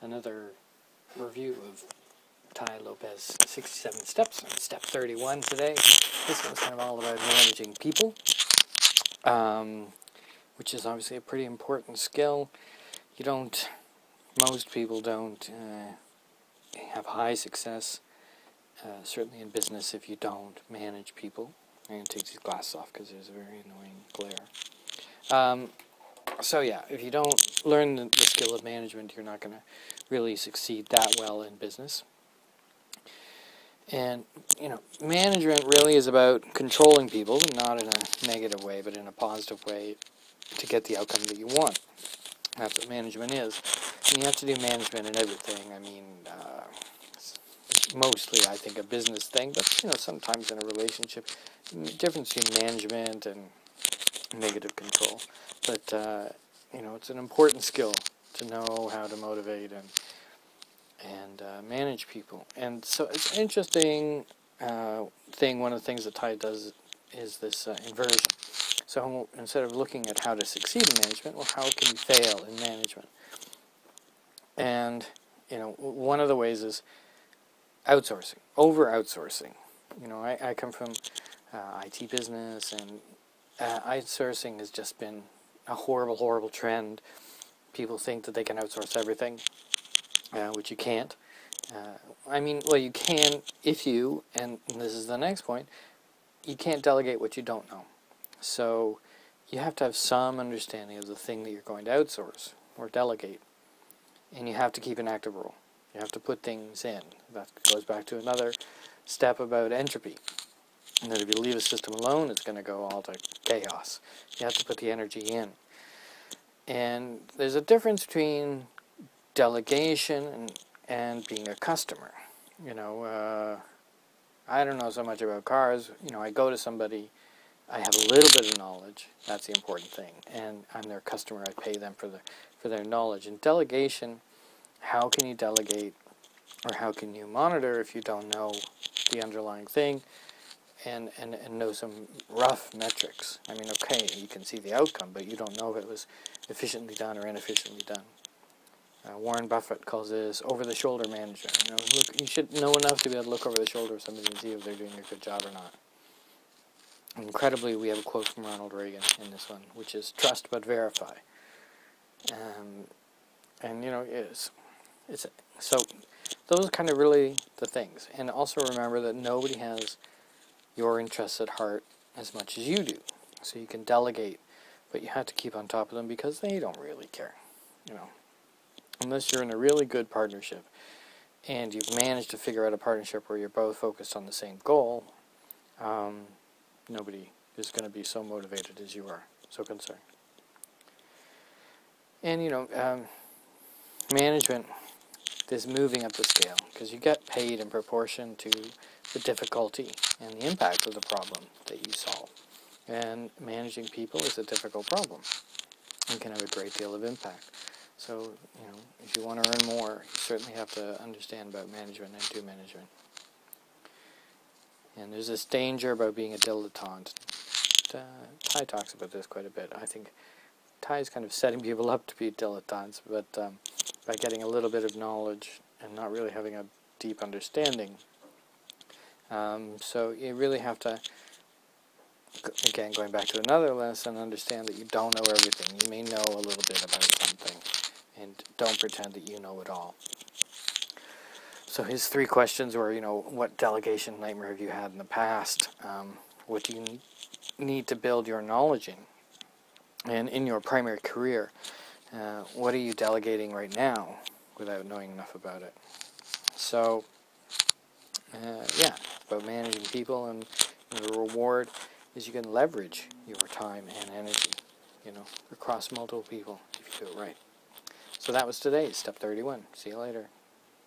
another review of Tai Lopez 67 Steps, on step 31 today. This one's kind of all about managing people, which is obviously a pretty important skill. Most people don't have high success, certainly in business, if you don't manage people. I'm going to take these glasses off because there's a very annoying glare. So yeah, if you don't learn the skill of management, you're not going to really succeed that well in business. And, management really is about controlling people, not in a negative way, but in a positive way to get the outcome that you want. That's what management is. And you have to do management in everything. I mean, mostly, I think, a business thing, but, sometimes in a relationship, difference between management and negative control. But, it's an important skill to know how to motivate and manage people. And so it's an interesting thing. One of the things that Tai does is this inversion. So instead of looking at how to succeed in management, well, how can you fail in management? And, one of the ways is outsourcing, over-outsourcing. I come from IT business, and outsourcing has just been a horrible, horrible trend. People think that they can outsource everything, which you can't. You can if you, and this is the next point, you can't delegate what you don't know. So you have to have some understanding of the thing that you're going to outsource or delegate. And you have to keep an active role. You have to put things in. That goes back to another step about entropy. And that if you leave a system alone, it's going to go all to chaos. You have to put the energy in. And there's a difference between delegation and being a customer. I don't know so much about cars. I go to somebody, I have a little bit of knowledge. That's the important thing. And I'm their customer. I pay them for their knowledge. And delegation, how can you delegate, or how can you monitor if you don't know the underlying thing and know some rough metrics? Okay, you can see the outcome, but you don't know if it was efficiently done or inefficiently done. Warren Buffett calls this over-the-shoulder management. You should know enough to be able to look over the shoulder of somebody and see if they're doing a good job or not. Incredibly, we have a quote from Ronald Reagan in this one, which is "Trust but verify." So those are kind of really the things. And also remember that nobody has your interests at heart as much as you do. So you can delegate, but you have to keep on top of them because they don't really care. Unless you're in a really good partnership and you've managed to figure out a partnership where you're both focused on the same goal, nobody is going to be so motivated as you are, so concerned. And, management is moving up the scale because you get paid in proportion to the difficulty and the impact of the problem that you solve. And managing people is a difficult problem. It can have a great deal of impact. So, if you want to earn more, you certainly have to understand about management and do management. And there's this danger about being a dilettante. Tai talks about this quite a bit. I think Tai is kind of setting people up to be dilettantes, but by getting a little bit of knowledge and not really having a deep understanding. So you really have to, again, going back to another lesson, understand that you don't know everything. You may know a little bit about something, and don't pretend that you know it all. So his 3 questions were, what delegation nightmare have you had in the past? What do you need to build your knowledge in? And in your primary career, what are you delegating right now without knowing enough about it? So, about managing people, and the reward is you can leverage your time and energy, across multiple people if you do it right. So that was today's Step 31. See you later.